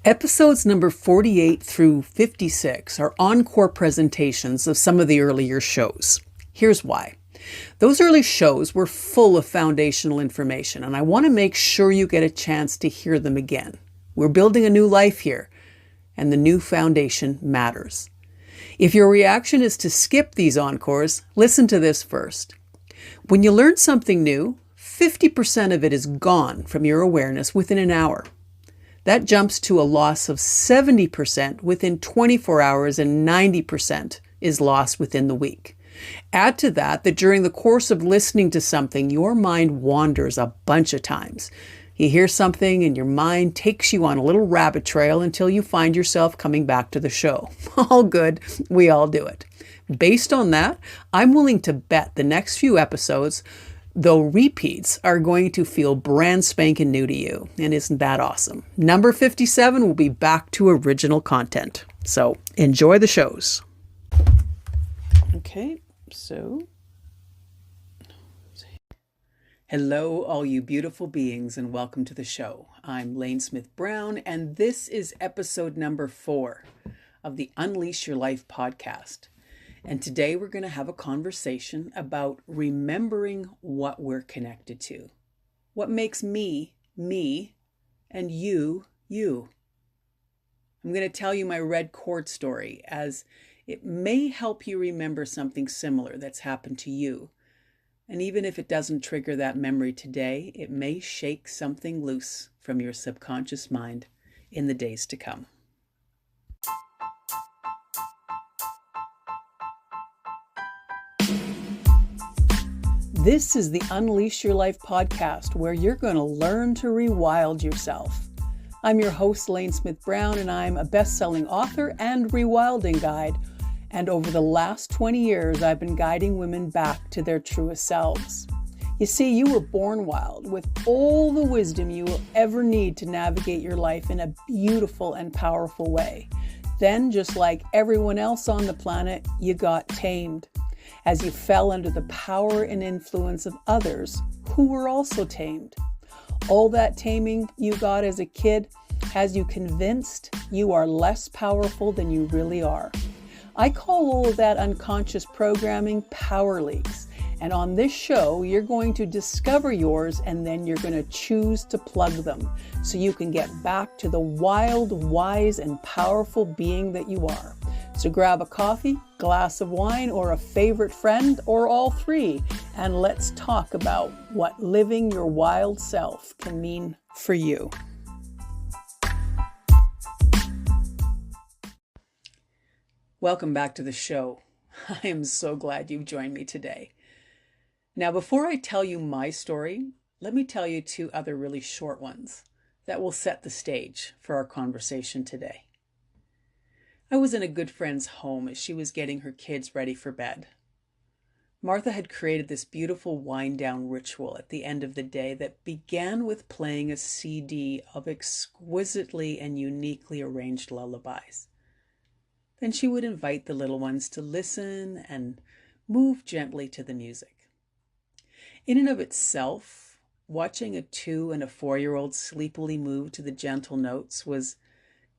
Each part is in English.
Episodes number 48 through 56 are encore presentations of some of the earlier shows. Here's why. Those early shows were full of foundational information, and I want to make sure you get a chance to hear them again. We're building a new life here, and the new foundation matters. If your reaction is to skip these encores, listen to this first. When you learn something new, 50% of it is gone from your awareness within an hour. That jumps to a loss of 70% within 24 hours and 90% is lost within the week. Add to that during the course of listening to something, your mind wanders a bunch of times. You hear something and your mind takes you on a little rabbit trail until you find yourself coming back to the show. All good. We all do it. Based on that, I'm willing to bet the next few episodes, though repeats, are going to feel brand spanking new to you. And isn't that awesome? Number 57 will be back to original content. So enjoy the shows. Okay, so hello, all you beautiful beings, and welcome to the show. I'm Lane Smith Brown, and this is episode number 4 of the Unleash Your Life podcast. And today we're going to have a conversation about remembering what we're connected to. What makes me, me, and you, you. I'm going to tell you my red cord story, as it may help you remember something similar that's happened to you. And even if it doesn't trigger that memory today, it may shake something loose from your subconscious mind in the days to come. This is the Unleash Your Life podcast, where you're going to learn to rewild yourself. I'm your host, Lane Smith Brown, and I'm a best-selling author and rewilding guide. And over the last 20 years, I've been guiding women back to their truest selves. You see, you were born wild with all the wisdom you will ever need to navigate your life in a beautiful and powerful way. Then, just like everyone else on the planet, you got tamed as you fell under the power and influence of others who were also tamed. All that taming you got as a kid has you convinced you are less powerful than you really are. I call all of that unconscious programming power leaks. And on this show, you're going to discover yours, and then you're going to choose to plug them so you can get back to the wild, wise, and powerful being that you are. So grab a coffee, glass of wine, or a favorite friend, or all three, and let's talk about what living your wild self can mean for you. Welcome back to the show. I am so glad you've joined me today. Now, before I tell you my story, let me tell you 2 other really short ones that will set the stage for our conversation today. I was in a good friend's home as she was getting her kids ready for bed. Martha had created this beautiful wind-down ritual at the end of the day that began with playing a CD of exquisitely and uniquely arranged lullabies. Then she would invite the little ones to listen and move gently to the music. In and of itself, watching a 2- and 4-year-old sleepily move to the gentle notes was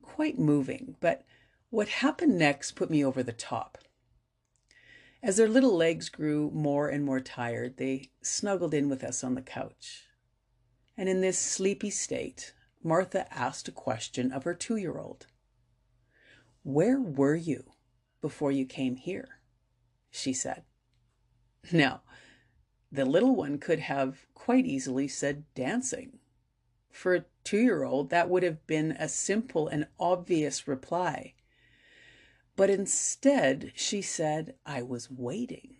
quite moving, but what happened next put me over the top. As their little legs grew more and more tired, they snuggled in with us on the couch. And in this sleepy state, Martha asked a question of her 2-year-old. "Where were you before you came here?" she said. Now, the little one could have quite easily said dancing. For a 2-year-old, that would have been a simple and obvious reply. But instead, she said, "I was waiting."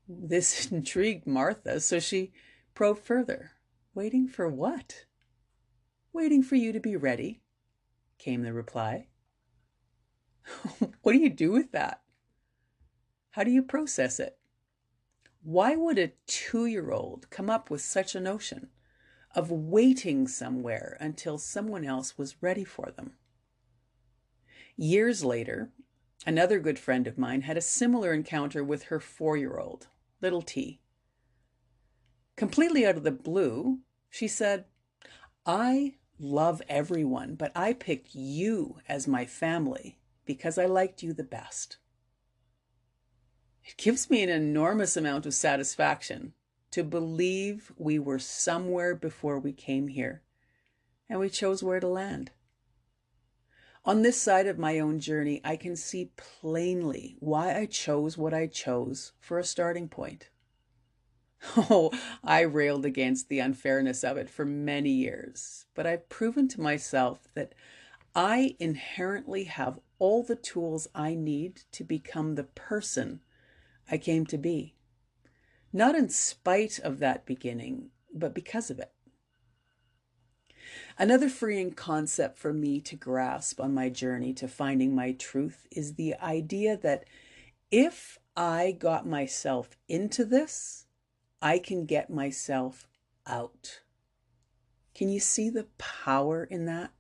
This intrigued Martha, so she probed further. "Waiting for what?" "Waiting for you to be ready," came the reply. What do you do with that? How do you process it? Why would a 2-year-old come up with such a notion of waiting somewhere until someone else was ready for them? Years later, another good friend of mine had a similar encounter with her 4-year-old, little T. Completely out of the blue, she said, "I love everyone, but I picked you as my family because I liked you the best. It gives me an enormous amount of satisfaction to believe we were somewhere before we came here, and we chose where to land. On this side of my own journey, I can see plainly why I chose what I chose for a starting point. Oh, I railed against the unfairness of it for many years, but I've proven to myself that I inherently have all the tools I need to become the person I came to be. Not in spite of that beginning, but because of it. Another freeing concept for me to grasp on my journey to finding my truth is the idea that if I got myself into this, I can get myself out. Can you see the power in that?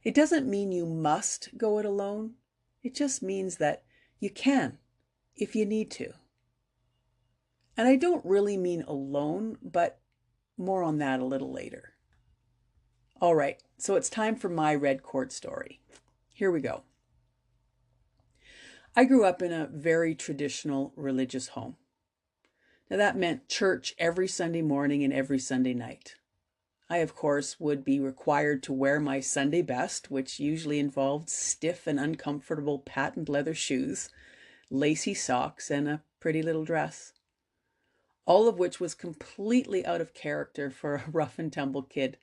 It doesn't mean you must go it alone. It just means that you can if you need to. And I don't really mean alone, but more on that a little later. All right, so it's time for my red cord story. Here we go. I grew up in a very traditional religious home. Now that meant church every Sunday morning and every Sunday night. I, of course, would be required to wear my Sunday best, which usually involved stiff and uncomfortable patent leather shoes, lacy socks, and a pretty little dress. All of which was completely out of character for a rough and tumble kid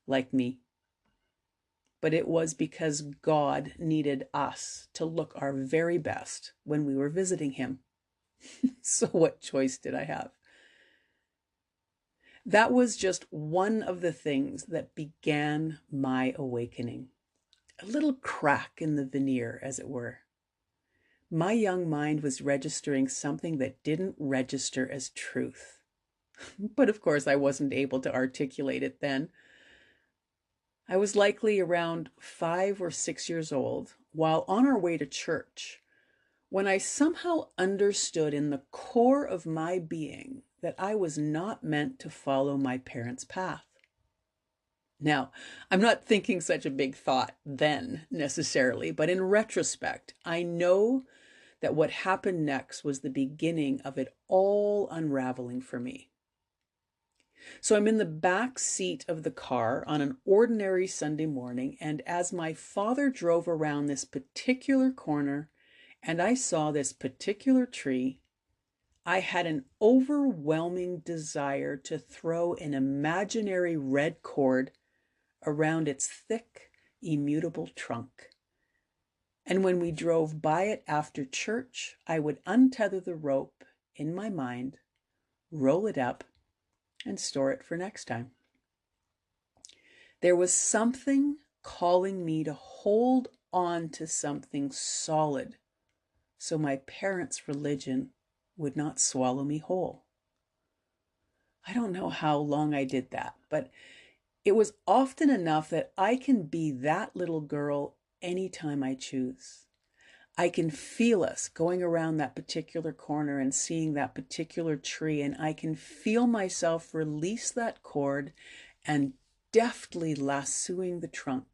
like me. But it was because God needed us to look our very best when we were visiting him. So what choice did I have? That was just one of the things that began my awakening. A little crack in the veneer, as it were. My young mind was registering something that didn't register as truth. But of course, I wasn't able to articulate it then. I was likely around 5 or 6 years old, while on our way to church, when I somehow understood in the core of my being that I was not meant to follow my parents' path. Now, I'm not thinking such a big thought then necessarily, but in retrospect, I know that what happened next was the beginning of it all unraveling for me. So I'm in the back seat of the car on an ordinary Sunday morning, and as my father drove around this particular corner and I saw this particular tree, I had an overwhelming desire to throw an imaginary red cord around its thick, immutable trunk. And when we drove by it after church, I would untether the rope in my mind, roll it up, and store it for next time. There was something calling me to hold on to something solid so my parents' religion would not swallow me whole. I don't know how long I did that, but it was often enough that I can be that little girl anytime I choose. I can feel us going around that particular corner and seeing that particular tree, and I can feel myself release that cord and deftly lassoing the trunk,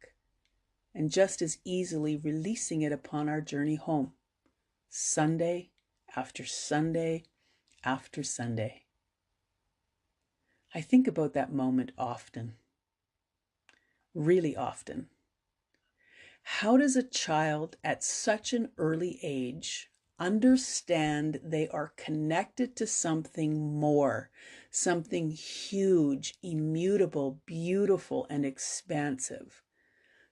and just as easily releasing it upon our journey home, Sunday after Sunday after Sunday. I think about that moment often, really often. How does a child at such an early age understand they are connected to something more, something huge, immutable, beautiful, and expansive,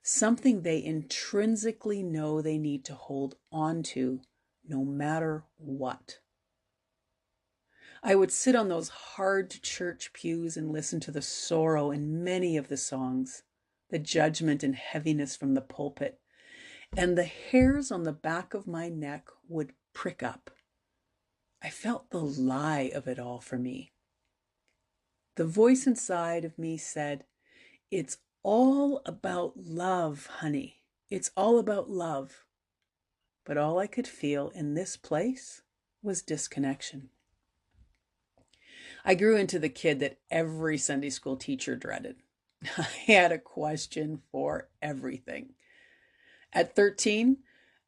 something they intrinsically know they need to hold on to no matter what? I would sit on those hard church pews and listen to the sorrow in many of the songs, the judgment and heaviness from the pulpit, and the hairs on the back of my neck would prick up. I felt the lie of it all for me. The voice inside of me said, "It's all about love, honey. It's all about love." But all I could feel in this place was disconnection. I grew into the kid that every Sunday school teacher dreaded. I had a question for everything. At 13,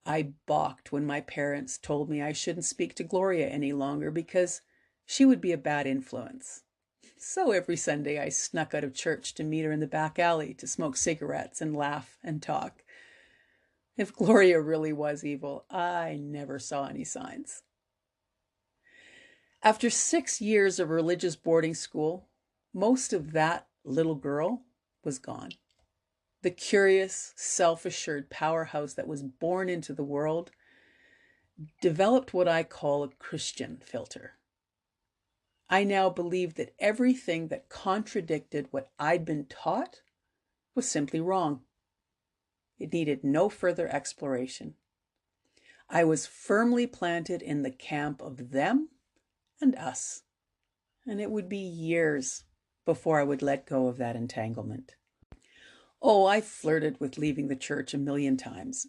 I balked when my parents told me I shouldn't speak to Gloria any longer because she would be a bad influence. So every Sunday I snuck out of church to meet her in the back alley to smoke cigarettes and laugh and talk. If Gloria really was evil, I never saw any signs. After 6 years of religious boarding school, most of that little girl was gone. The curious, self-assured powerhouse that was born into the world developed what I call a Christian filter. I now believed that everything that contradicted what I'd been taught was simply wrong. It needed no further exploration. I was firmly planted in the camp of them and us, and it would be years before I would let go of that entanglement. Oh, I flirted with leaving the church a million times.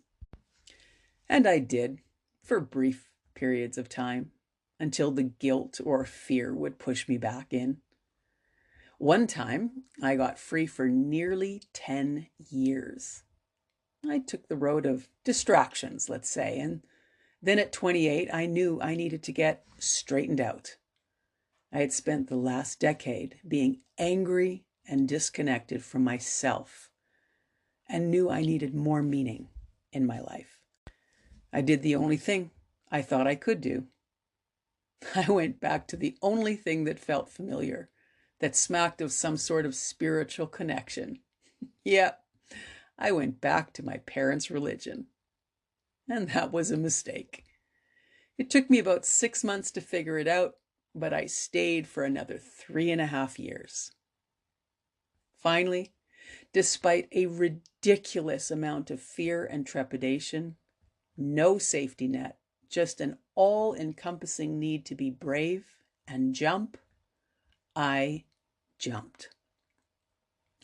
And I did, for brief periods of time, until the guilt or fear would push me back in. One time, I got free for nearly 10 years. I took the road of distractions, let's say, and then at 28, I knew I needed to get straightened out. I had spent the last decade being angry and disconnected from myself and knew I needed more meaning in my life. I did the only thing I thought I could do. I went back to the only thing that felt familiar, that smacked of some sort of spiritual connection. Yeah, I went back to my parents' religion. And that was a mistake. It took me about 6 months to figure it out, but I stayed for another 3.5 years. Finally, despite a ridiculous amount of fear and trepidation, no safety net, just an all-encompassing need to be brave and jump, I jumped.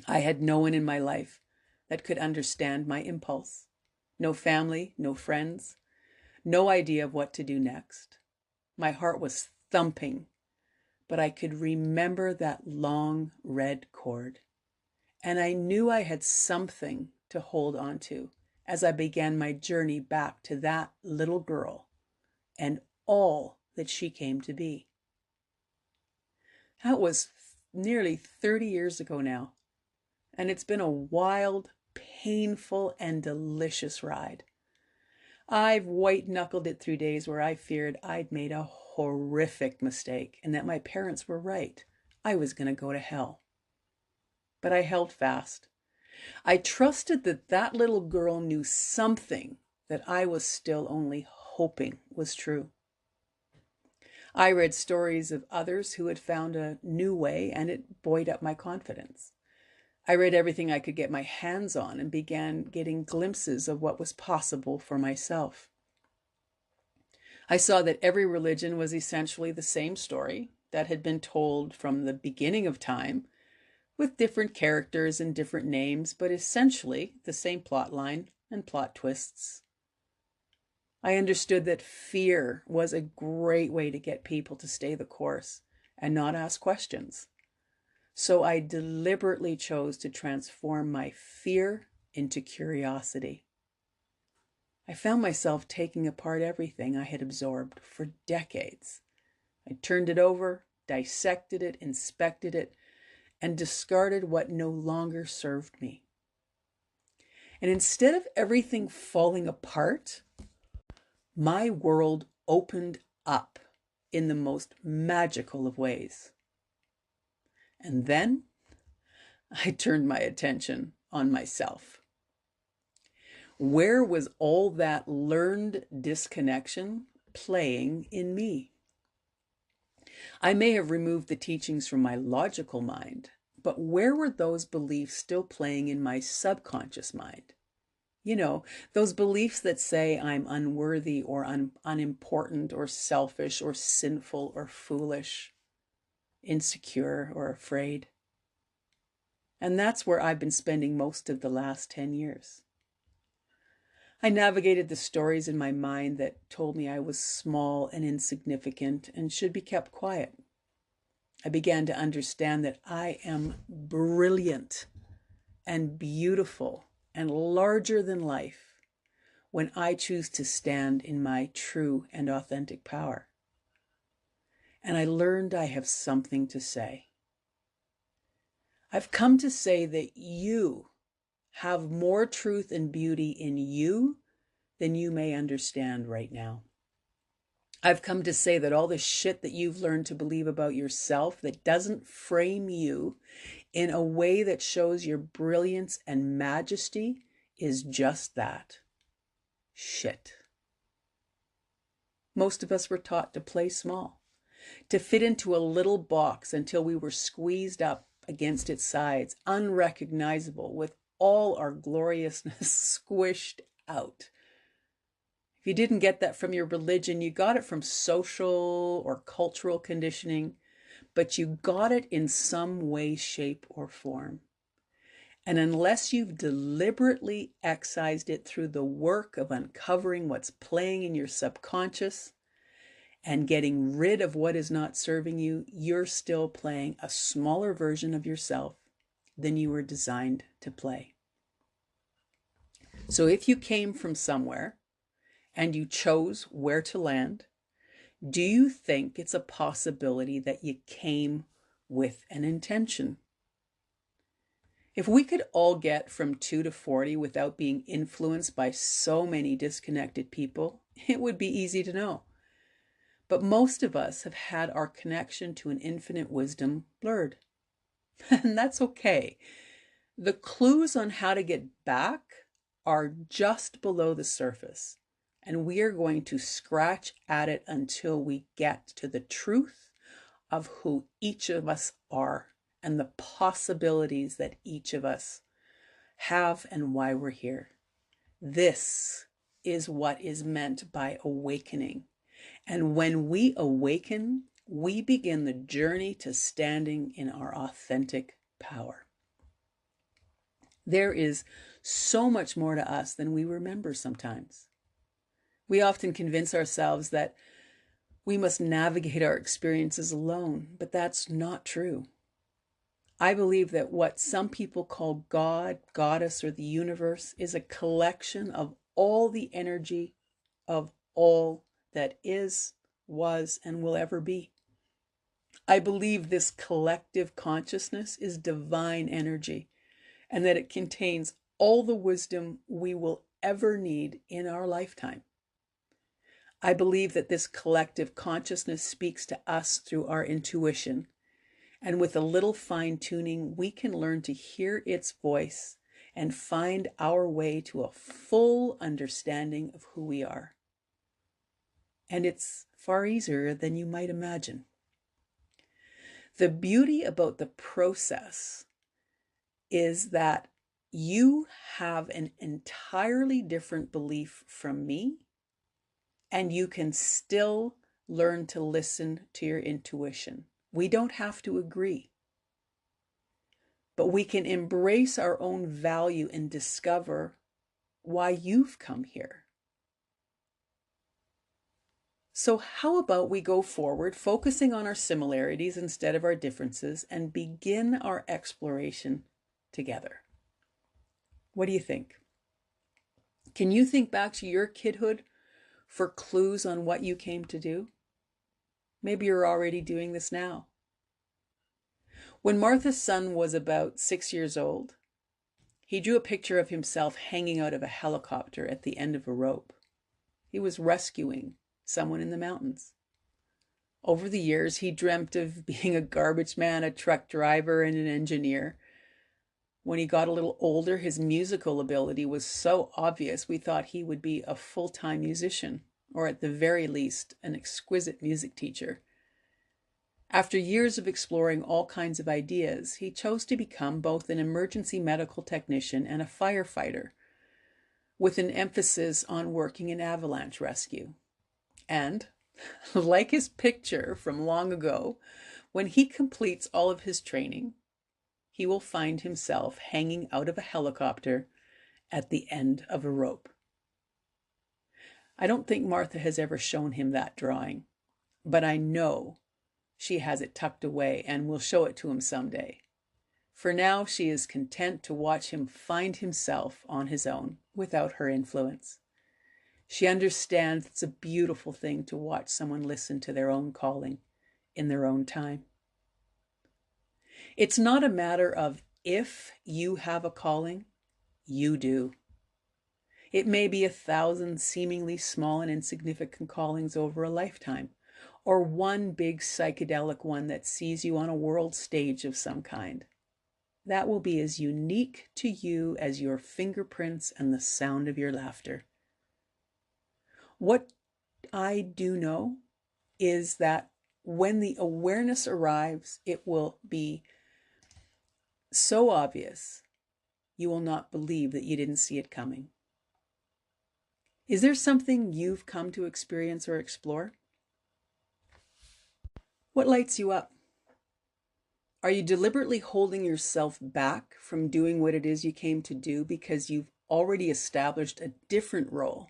I had no one in my life that could understand my impulse. No family, no friends, no idea of what to do next. My heart was thumping, but I could remember that long red cord. And I knew I had something to hold on to as I began my journey back to that little girl and all that she came to be. That was nearly 30 years ago now, and it's been a wild, painful, and delicious ride. I've white-knuckled it through days where I feared I'd made a horrific mistake and that my parents were right. I was going to go to hell. But I held fast. I trusted that that little girl knew something that I was still only hoping was true. I read stories of others who had found a new way, and it buoyed up my confidence. I read everything I could get my hands on and began getting glimpses of what was possible for myself. I saw that every religion was essentially the same story that had been told from the beginning of time, with different characters and different names, but essentially the same plot line and plot twists. I understood that fear was a great way to get people to stay the course and not ask questions. So I deliberately chose to transform my fear into curiosity. I found myself taking apart everything I had absorbed for decades. I turned it over, dissected it, inspected it, and discarded what no longer served me. And instead of everything falling apart, my world opened up in the most magical of ways. And then I turned my attention on myself. Where was all that learned disconnection playing in me? I may have removed the teachings from my logical mind, but where were those beliefs still playing in my subconscious mind? You know, those beliefs that say I'm unworthy or unimportant or selfish or sinful or foolish, insecure or afraid. And that's where I've been spending most of the last 10 years. I navigated the stories in my mind that told me I was small and insignificant and should be kept quiet. I began to understand that I am brilliant and beautiful and larger than life when I choose to stand in my true and authentic power. And I learned I have something to say. I've come to say that you have more truth and beauty in you than you may understand right now. I've come to say that all the shit that you've learned to believe about yourself that doesn't frame you in a way that shows your brilliance and majesty is just that. Shit. Most of us were taught to play small, to fit into a little box until we were squeezed up against its sides, unrecognizable, with all our gloriousness squished out. If you didn't get that from your religion, you got it from social or cultural conditioning, but you got it in some way, shape, or form. And unless you've deliberately excised it through the work of uncovering what's playing in your subconscious and getting rid of what is not serving you, you're still playing a smaller version of yourself than you were designed to play. So if you came from somewhere and you chose where to land, do you think it's a possibility that you came with an intention? If we could all get from 2 to 40 without being influenced by so many disconnected people, it would be easy to know. But most of us have had our connection to an infinite wisdom blurred. And that's okay. The clues on how to get back are just below the surface. And we are going to scratch at it until we get to the truth of who each of us are and the possibilities that each of us have and why we're here. This is what is meant by awakening. And when we awaken, we begin the journey to standing in our authentic power. There is so much more to us than we remember sometimes. We often convince ourselves that we must navigate our experiences alone, but that's not true. I believe that what some people call God, Goddess, or the universe is a collection of all the energy of all that is, was, and will ever be. I believe this collective consciousness is divine energy and that it contains all the wisdom we will ever need in our lifetime. I believe that this collective consciousness speaks to us through our intuition, and with a little fine-tuning, we can learn to hear its voice and find our way to a full understanding of who we are. And it's far easier than you might imagine. The beauty about the process is that you have an entirely different belief from me, and you can still learn to listen to your intuition. We don't have to agree, but we can embrace our own value and discover why you've come here. So how about we go forward, focusing on our similarities instead of our differences, and begin our exploration together? What do you think? Can you think back to your kidhood for clues on what you came to do? Maybe you're already doing this now. When Martha's son was about 6 years old, he drew a picture of himself hanging out of a helicopter at the end of a rope. He was rescuing someone in the mountains. Over the years, he dreamt of being a garbage man, a truck driver, and an engineer. When he got a little older, his musical ability was so obvious we thought he would be a full-time musician, or at the very least, an exquisite music teacher. After years of exploring all kinds of ideas, he chose to become both an emergency medical technician and a firefighter, with an emphasis on working in avalanche rescue. And, like his picture from long ago, when he completes all of his training, he will find himself hanging out of a helicopter at the end of a rope. I don't think Martha has ever shown him that drawing, but I know she has it tucked away and will show it to him someday. For now, she is content to watch him find himself on his own without her influence. She understands it's a beautiful thing to watch someone listen to their own calling in their own time. It's not a matter of if you have a calling, you do. It may be 1,000 seemingly small and insignificant callings over a lifetime, or one big psychedelic one that sees you on a world stage of some kind. That will be as unique to you as your fingerprints and the sound of your laughter. What I do know is that when the awareness arrives, it will be so obvious, you will not believe that you didn't see it coming. Is there something you've come to experience or explore? What lights you up? Are you deliberately holding yourself back from doing what it is you came to do because you've already established a different role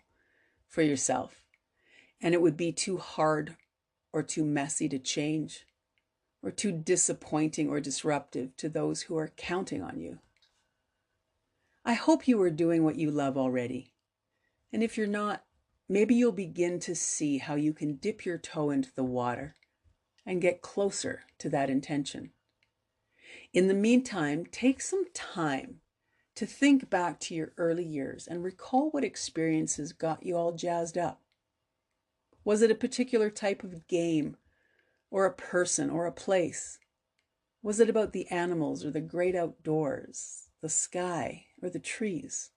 for yourself, and it would be too hard or too messy to change, or too disappointing or disruptive to those who are counting on you? I hope you are doing what you love already. And if you're not, maybe you'll begin to see how you can dip your toe into the water and get closer to that intention. In the meantime, take some time to think back to your early years and recall what experiences got you all jazzed up. Was it a particular type of game, or a person, or a place? Was it about the animals or the great outdoors, the sky or the trees?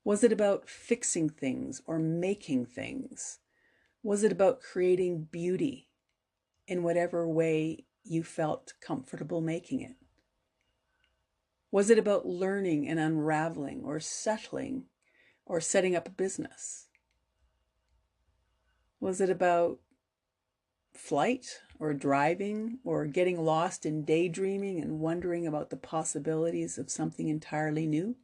Was it about fixing things or making things? Was it about creating beauty in whatever way you felt comfortable making it? Was it about learning and unraveling or settling or setting up a business? Was it about flight or driving or getting lost in daydreaming and wondering about the possibilities of something entirely new?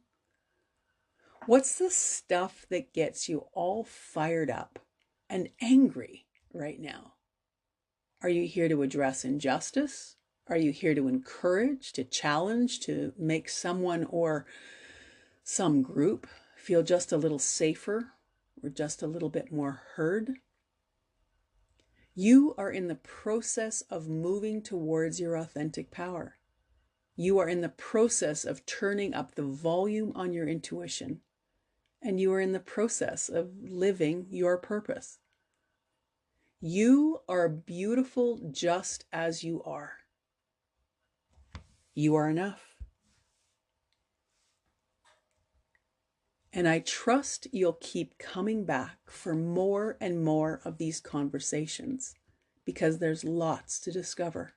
What's the stuff that gets you all fired up and angry right now? Are you here to address injustice? Are you here to encourage, to challenge, to make someone or some group feel just a little safer or just a little bit more heard? You are in the process of moving towards your authentic power. You are in the process of turning up the volume on your intuition, and you are in the process of living your purpose. You are beautiful just as you are. You are enough. And I trust you'll keep coming back for more and more of these conversations, because there's lots to discover.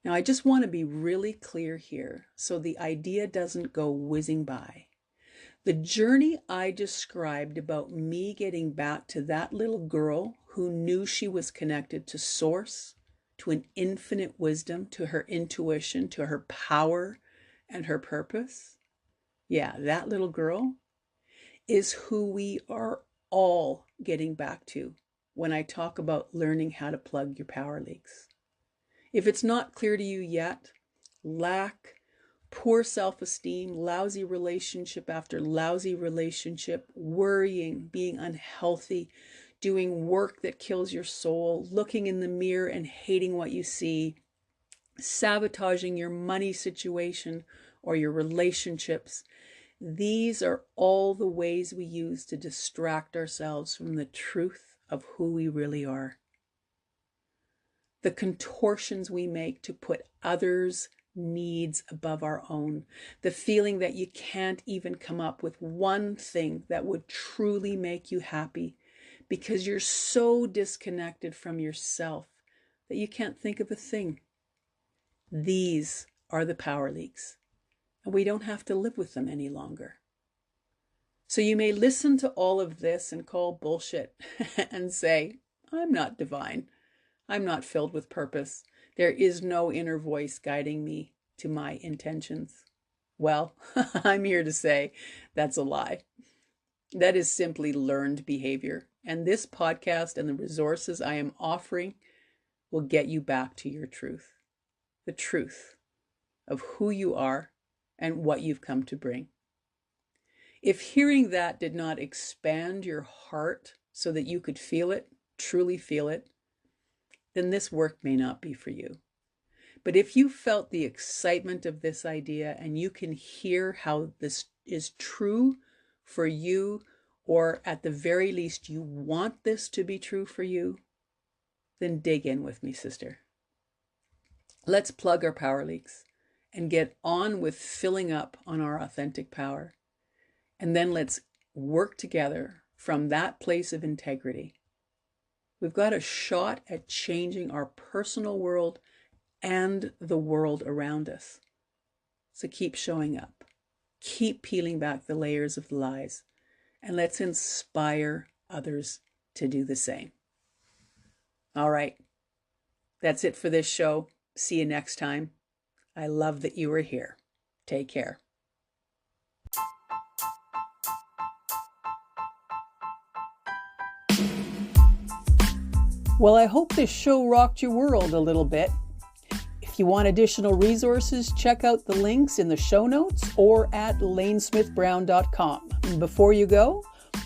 Now, I just want to be really clear here so the idea doesn't go whizzing by. The journey I described about me getting back to that little girl who knew she was connected to Source, to an infinite wisdom, to her intuition, to her power and her purpose. Yeah, that little girl is who we are all getting back to when I talk about learning how to plug your power leaks. If it's not clear to you yet, lack, poor self-esteem, lousy relationship after lousy relationship, worrying, being unhealthy, doing work that kills your soul, looking in the mirror and hating what you see, sabotaging your money situation or your relationships. These are all the ways we use to distract ourselves from the truth of who we really are. The contortions we make to put others' needs above our own. The feeling that you can't even come up with one thing that would truly make you happy because you're so disconnected from yourself that you can't think of a thing. These are the power leaks, and we don't have to live with them any longer. So you may listen to all of this and call bullshit and say, I'm not divine. I'm not filled with purpose. There is no inner voice guiding me to my intentions. Well, I'm here to say that's a lie. That is simply learned behavior. And this podcast and the resources I am offering will get you back to your truth. The truth of who you are and what you've come to bring. If hearing that did not expand your heart so that you could feel it, truly feel it, then this work may not be for you. But if you felt the excitement of this idea and you can hear how this is true for you, or at the very least you want this to be true for you, then dig in with me, sister. Let's plug our power leaks and get on with filling up on our authentic power. And then let's work together from that place of integrity. We've got a shot at changing our personal world and the world around us. So keep showing up. Keep peeling back the layers of the lies. And let's inspire others to do the same. All right. That's it for this show. See you next time. I love that you were here. Take care. Well, I hope this show rocked your world a little bit. If you want additional resources, check out the links in the show notes or at lanesmithbrown.com. And before you go,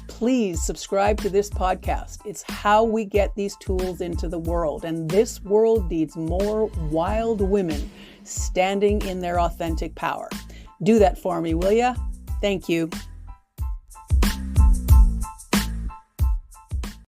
please subscribe to this podcast. It's how we get these tools into the world. And this world needs more wild women standing in their authentic power. Do that for me, will ya? Thank you.